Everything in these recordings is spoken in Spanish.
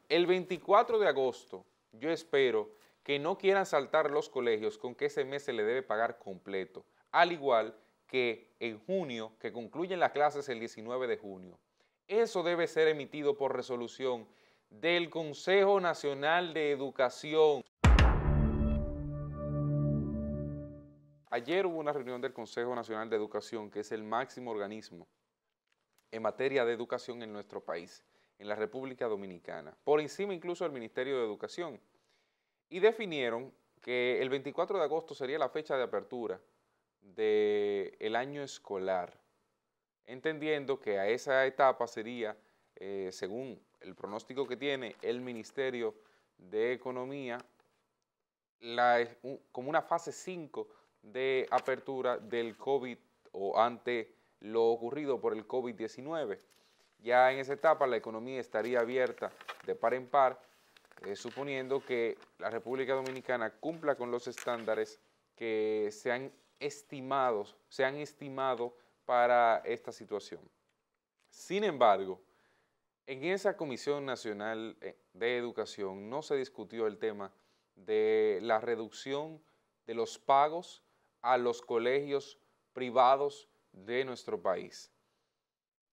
El 24 de agosto, yo espero que no quieran saltar los colegios con que ese mes se le debe pagar completo, al igual que en junio, que concluyen las clases el 19 de junio. Eso debe ser emitido por resolución del Consejo Nacional de Educación. Ayer hubo una reunión del Consejo Nacional de Educación, que es el máximo organismo en materia de educación en nuestro país, en la República Dominicana, por encima incluso del Ministerio de Educación, y definieron que el 24 de agosto sería la fecha de apertura del año escolar, entendiendo que a esa etapa sería, según el pronóstico que tiene el Ministerio de Economía, como una fase 5 de apertura del COVID o ante lo ocurrido por el COVID-19. Ya en esa etapa la economía estaría abierta de par en par, suponiendo que la República Dominicana cumpla con los estándares que se han estimado para esta situación. Sin embargo, en esa Comisión Nacional de Educación no se discutió el tema de la reducción de los pagos a los colegios privados de nuestro país.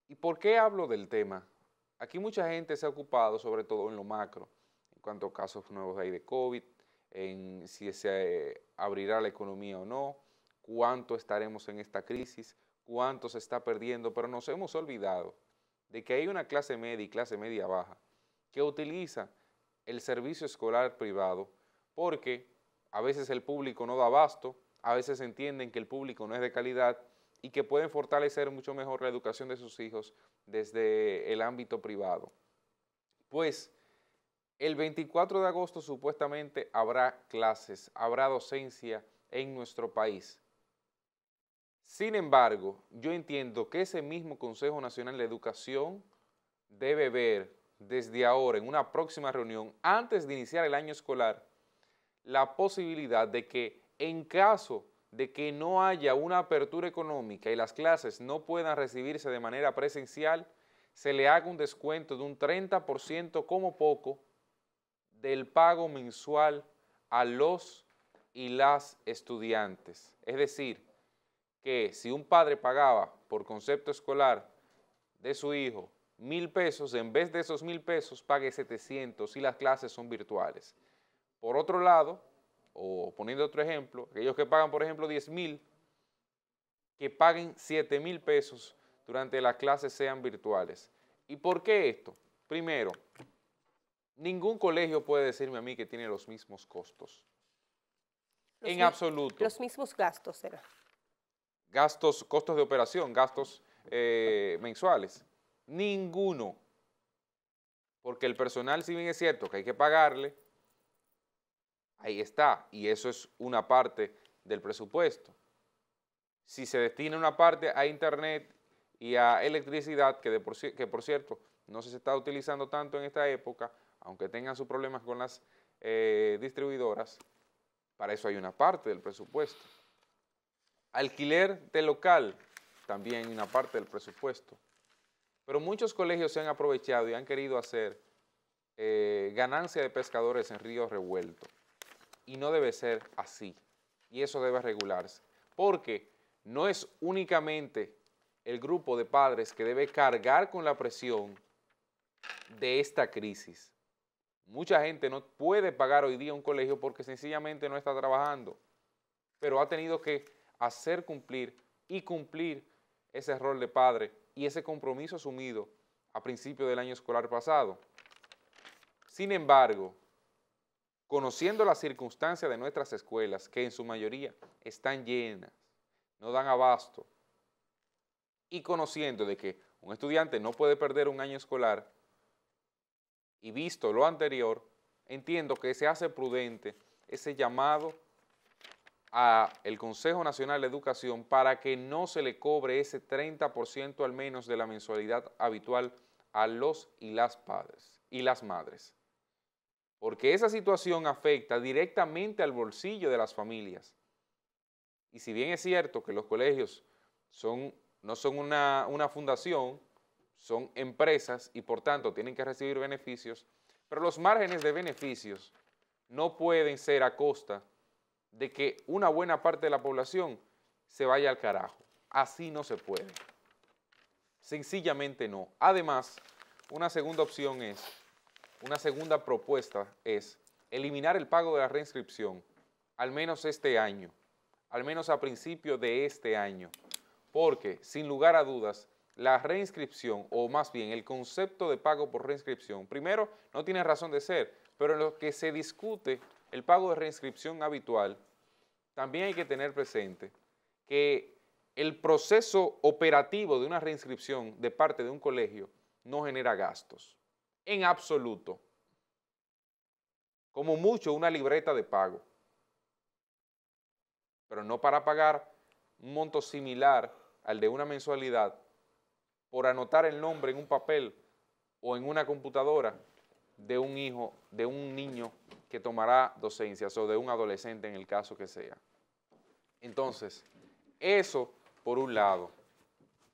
¿Y por qué hablo del tema? Aquí mucha gente se ha ocupado, sobre todo en lo macro, en cuanto a casos nuevos de COVID, en si se abrirá la economía o no, cuánto estaremos en esta crisis, cuánto se está perdiendo, pero nos hemos olvidado de que hay una clase media y clase media baja que utiliza el servicio escolar privado porque a veces el público no da abasto, a veces entienden que el público no es de calidad y que pueden fortalecer mucho mejor la educación de sus hijos desde el ámbito privado. Pues el 24 de agosto supuestamente habrá clases, habrá docencia en nuestro país. Sin embargo, yo entiendo que ese mismo Consejo Nacional de Educación debe ver desde ahora, en una próxima reunión, antes de iniciar el año escolar, la posibilidad de que en caso de que no haya una apertura económica y las clases no puedan recibirse de manera presencial, se le haga un descuento de un 30% como poco del pago mensual a los y las estudiantes. Es decir, que si un padre pagaba por concepto escolar de su hijo 1,000 pesos, en vez de esos 1,000 pesos pague 700 y las clases son virtuales. Por otro lado, o poniendo otro ejemplo, aquellos que pagan, por ejemplo, 10,000, que paguen 7,000 pesos durante las clases sean virtuales. ¿Y por qué esto? Primero, ningún colegio puede decirme a mí que tiene los mismos costos. En absoluto. Los mismos gastos será. Gastos, costos de operación, gastos mensuales. Ninguno. Porque el personal, si bien es cierto que hay que pagarle, ahí está, y eso es una parte del presupuesto. Si se destina una parte a internet y a electricidad, que por cierto no se está utilizando tanto en esta época, aunque tengan sus problemas con las distribuidoras, para eso hay una parte del presupuesto. Alquiler de local, también una parte del presupuesto. Pero muchos colegios se han aprovechado y han querido hacer ganancia de pescadores en ríos revueltos. Y no debe ser así. Y eso debe regularse. Porque no es únicamente el grupo de padres que debe cargar con la presión de esta crisis. Mucha gente no puede pagar hoy día un colegio porque sencillamente no está trabajando, pero ha tenido que hacer cumplir y cumplir ese rol de padre y ese compromiso asumido a principio del año escolar pasado. Sin embargo, conociendo las circunstancias de nuestras escuelas, que en su mayoría están llenas, no dan abasto, y conociendo de que un estudiante no puede perder un año escolar, y visto lo anterior, entiendo que se hace prudente ese llamado al Consejo Nacional de Educación para que no se le cobre ese 30% al menos de la mensualidad habitual a los y las padres y las madres. Porque esa situación afecta directamente al bolsillo de las familias. Y si bien es cierto que los colegios no son una fundación, son empresas y por tanto tienen que recibir beneficios, Pero los márgenes de beneficios no pueden ser a costa de que una buena parte de la población se vaya al carajo. Así no se puede. Sencillamente no. Además, una segunda propuesta es eliminar el pago de la reinscripción, al menos este año, al menos a principio de este año, porque sin lugar a dudas, la reinscripción, o más bien el concepto de pago por reinscripción, primero, no tiene razón de ser, pero en lo que se discute el pago de reinscripción habitual, también hay que tener presente que el proceso operativo de una reinscripción de parte de un colegio no genera gastos, en absoluto. Como mucho una libreta de pago, pero no para pagar un monto similar al de una mensualidad por anotar el nombre en un papel o en una computadora de un niño que tomará docencias o de un adolescente en el caso que sea. Entonces, eso por un lado.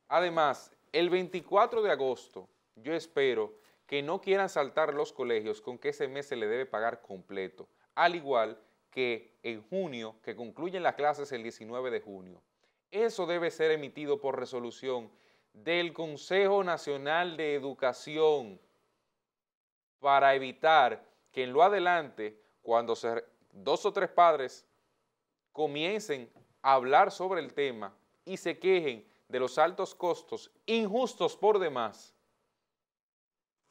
Además, el 24 de agosto, yo espero que no quieran saltar los colegios con que ese mes se le debe pagar completo, al igual que en junio, que concluyen las clases el 19 de junio. Eso debe ser emitido por resolución del Consejo Nacional de Educación para evitar que en lo adelante, cuando dos o tres padres comiencen a hablar sobre el tema y se quejen de los altos costos injustos por demás,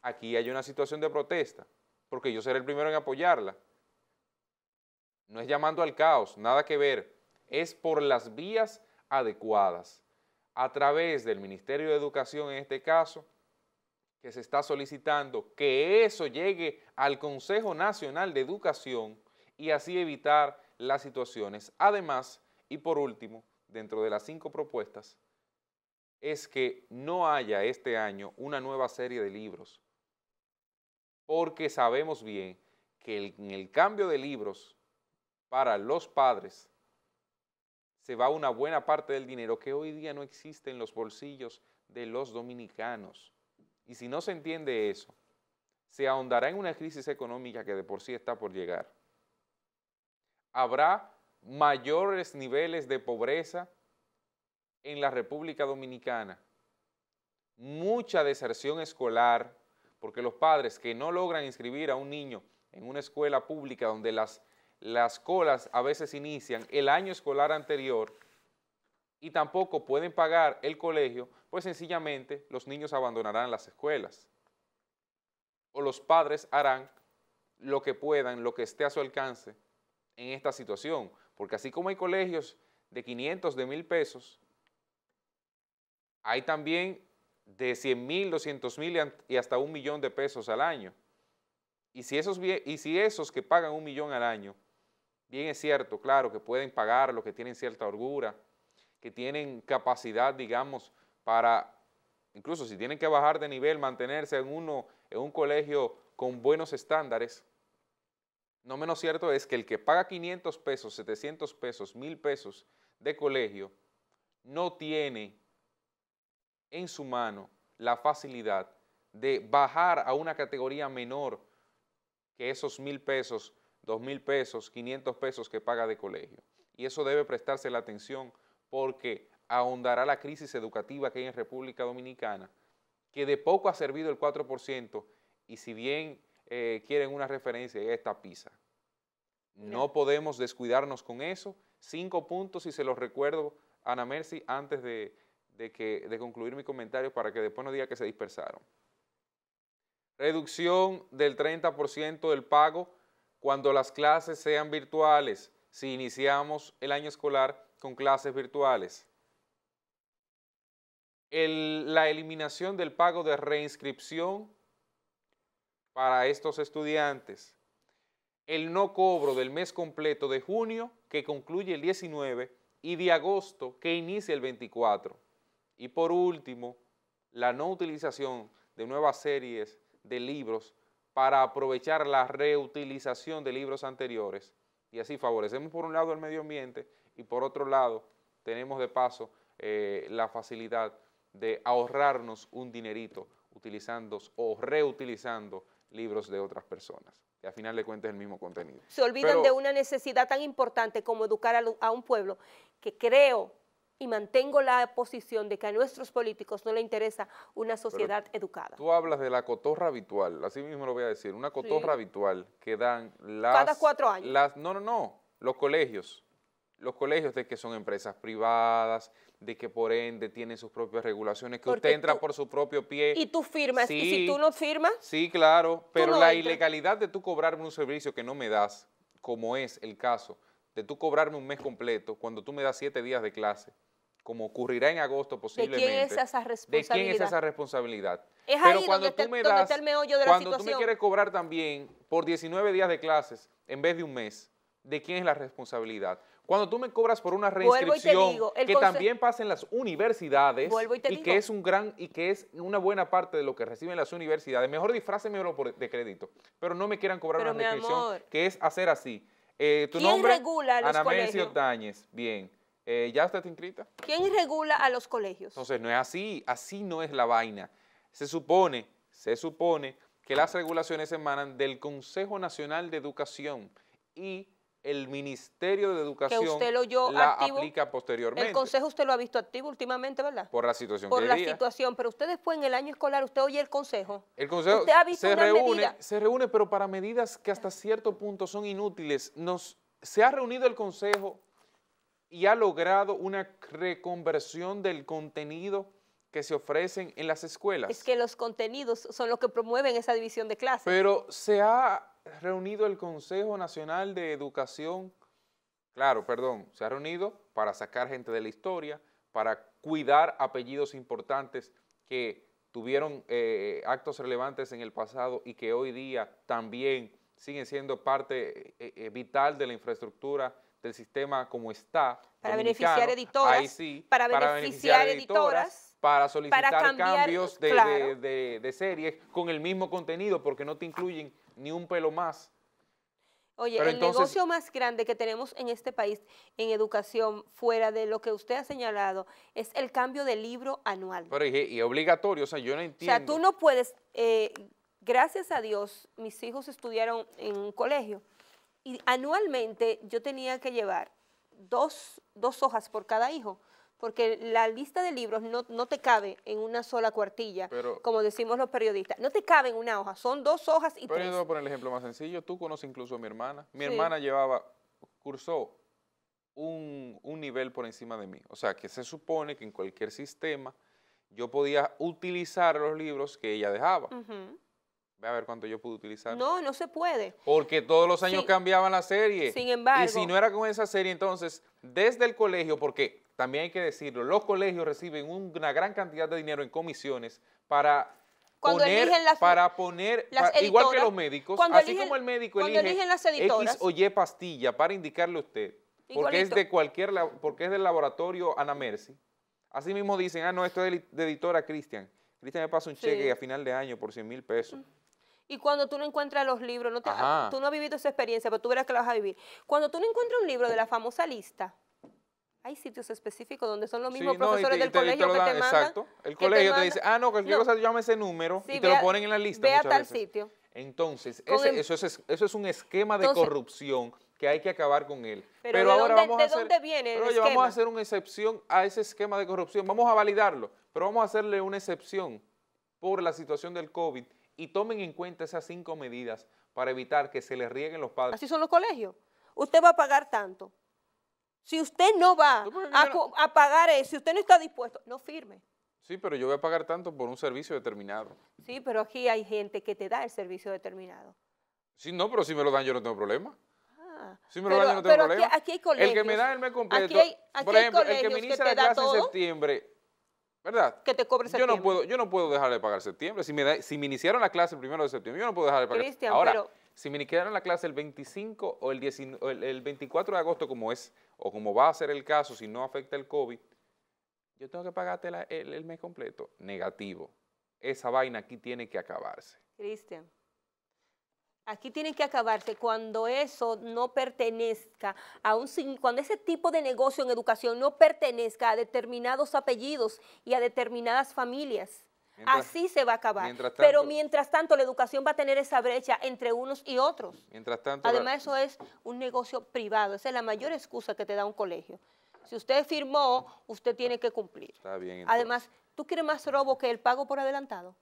aquí hay una situación de protesta, porque yo seré el primero en apoyarla. No es llamando al caos, nada que ver, es por las vías adecuadas, a través del Ministerio de Educación en este caso, que se está solicitando que eso llegue al Consejo Nacional de Educación y así evitar las situaciones. Además, y por último, dentro de las 5 propuestas, es que no haya este año una nueva serie de libros, porque sabemos bien que en el cambio de libros para los padres se va una buena parte del dinero que hoy día no existe en los bolsillos de los dominicanos. Y si no se entiende eso, se ahondará en una crisis económica que de por sí está por llegar. Habrá mayores niveles de pobreza en la República Dominicana, mucha deserción escolar, porque los padres que no logran inscribir a un niño en una escuela pública donde las colas a veces inician el año escolar anterior y tampoco pueden pagar el colegio, pues sencillamente los niños abandonarán las escuelas. O los padres harán lo que puedan, lo que esté a su alcance en esta situación, porque así como hay colegios de 500, de 1,000 pesos, hay también de 100,000, 200,000 y hasta 1,000,000 de pesos al año. Y si esos que pagan 1,000,000 al año, bien es cierto, claro, que pueden pagar, los que tienen cierta holgura, que tienen capacidad, digamos, para, incluso si tienen que bajar de nivel, mantenerse en un colegio con buenos estándares, no menos cierto es que el que paga 500 pesos, 700 pesos, 1,000 pesos de colegio, no tiene en su mano la facilidad de bajar a una categoría menor que esos 1,000 pesos, 2,000 pesos, 500 pesos que paga de colegio. Y eso debe prestarse la atención porque ahondará la crisis educativa que hay en República Dominicana, que de poco ha servido el 4%, y si bien quieren una referencia, esta PISA. No podemos descuidarnos con eso. 5 puntos, y se los recuerdo, Ana Mercy, antes de concluir mi comentario para que después no diga que se dispersaron. Reducción del 30% del pago cuando las clases sean virtuales, si iniciamos el año escolar con clases virtuales. La eliminación del pago de reinscripción para estos estudiantes. El no cobro del mes completo de junio, que concluye el 19, y de agosto, que inicia el 24. Y por último, la no utilización de nuevas series de libros para aprovechar la reutilización de libros anteriores. Y así favorecemos por un lado el medio ambiente y por otro lado tenemos de paso la facilidad de ahorrarnos un dinerito utilizando o reutilizando libros de otras personas, que al final de cuentas es el mismo contenido. Se olvidan de una necesidad tan importante como educar a un pueblo, que creo y mantengo la posición de que a nuestros políticos no les interesa una sociedad educada. Tú hablas de la cotorra habitual, así mismo lo voy a decir, una cotorra habitual que dan cada 4 años. No, los colegios de que son empresas privadas, de que por ende tienen sus propias regulaciones, que Porque usted entra por su propio pie. Y tú firmas, sí, y si tú no firmas. Sí, claro, pero no la entras. ilegalidad de tú cobrarme un servicio que no me das, como es el caso, de tú cobrarme un mes completo cuando tú me das 7 días de clase, como ocurrirá en agosto posiblemente. ¿De quién es esa responsabilidad? ¿De quién es esa responsabilidad? Es pero ahí cuando donde tú me donde das, está el meollo de la cuando situación. tú me quieres cobrar también por 19 días de clases en vez de un mes, ¿de quién es la responsabilidad? Cuando tú me cobras por una reinscripción que también pasa en las universidades y que es una buena parte de lo que reciben las universidades, mejor disfrácenmelo de crédito, pero no me quieran cobrar una reinscripción que es hacer así. Tu nombre, regula los Anamercio colegios? Táñez, bien. ¿Ya usted está inscrita? ¿Quién regula a los colegios? Entonces no es así no es la vaina. Se supone que las regulaciones emanan del Consejo Nacional de Educación y el Ministerio de Educación que usted lo oyó la activo, aplica posteriormente. El Consejo usted lo ha visto activo últimamente, ¿verdad? Por la situación Por que la día. situación, pero usted después en el año escolar, usted oye el Consejo. El Consejo ¿Usted ha visto se reúne, pero para medidas que hasta cierto punto son inútiles. Se ha reunido el Consejo y ha logrado una reconversión del contenido que se ofrecen en las escuelas. Es que los contenidos son los que promueven esa división de clases. Pero se ha reunido el Consejo Nacional de Educación, se ha reunido para sacar gente de la historia, para cuidar apellidos importantes que tuvieron actos relevantes en el pasado y que hoy día también siguen siendo parte vital de la infraestructura del sistema como está. Para beneficiar editoras. Ahí sí, para beneficiar editoras. Para solicitar para cambios de series con el mismo contenido porque no te incluyen ni un pelo más. Oye, el negocio más grande que tenemos en este país en educación, fuera de lo que usted ha señalado, es el cambio de libro anual. Pero y obligatorio, o sea, yo no entiendo. O sea, tú no puedes, gracias a Dios, mis hijos estudiaron en un colegio y anualmente yo tenía que llevar dos hojas por cada hijo, porque la lista de libros no te cabe en una sola cuartilla, como decimos los periodistas. No te cabe en una hoja, son 2 hojas y 3. Pero yo te voy a poner el ejemplo más sencillo. Tú conoces incluso a mi hermana. Mi hermana cursó un nivel por encima de mí. O sea, que se supone que en cualquier sistema yo podía utilizar los libros que ella dejaba. Ve a ver cuánto yo pude utilizar. No se puede. Porque todos los años cambiaban la serie. Sin embargo. Y si no era con esa serie, entonces, desde el colegio, porque también hay que decirlo, los colegios reciben una gran cantidad de dinero en comisiones para poner, igual que los médicos, así como el médico elige X o Y pastilla para indicarle a usted, porque es del laboratorio Anamercy. Así mismo dicen, no, esto es de editora Cristian. Cristian me pasa un cheque a final de año por 100,000 pesos. Y cuando tú no encuentras los libros, tú no has vivido esa experiencia, pero tú verás que la vas a vivir. Cuando tú no encuentras un libro de la famosa lista, hay sitios específicos donde son los mismos profesores del colegio que te mandan. Exacto. El colegio te dice, cualquier cosa llama ese número y te lo ponen en la lista. Ve a tal sitio. Entonces, eso es un esquema de corrupción que hay que acabar con él. Pero ahora vamos a hacer una excepción a ese esquema de corrupción. Vamos a validarlo, pero vamos a hacerle una excepción por la situación del COVID y tomen en cuenta esas 5 medidas para evitar que se les rieguen los padres. Así son los colegios. Usted va a pagar tanto. Si usted no va a pagar eso, si usted no está dispuesto, no firme. Sí, pero yo voy a pagar tanto por un servicio determinado. Sí, pero aquí hay gente que te da el servicio determinado. Sí, no, pero si me lo dan yo no tengo problema. Si me lo dan yo no tengo problema. Aquí hay colegios. El que me da el mes completo, por ejemplo, el que me inicia la clase en septiembre, ¿verdad? Que te cobre septiembre. Yo no puedo dejar de pagar septiembre. Si me iniciaron la clase el 1 de septiembre, yo no puedo dejar de pagar. Cristian, ahora, si me iniciaron la clase el 25 o el 24 de agosto, como es, o como va a ser el caso, si no afecta el COVID, yo tengo que pagarte el mes completo. Negativo. Esa vaina aquí tiene que acabarse. Cristian, aquí tiene que acabarse cuando eso no pertenezca cuando ese tipo de negocio en educación no pertenezca a determinados apellidos y a determinadas familias. Así se va a acabar. mientras tanto- Pero mientras tanto, la educación va a tener esa brecha entre unos y otros. Mientras tanto, Además, eso es un negocio privado. Esa es la mayor excusa que te da un colegio. Si usted firmó, usted tiene que cumplir. está bien. Además, ¿tú quieres más robo que el pago por adelantado?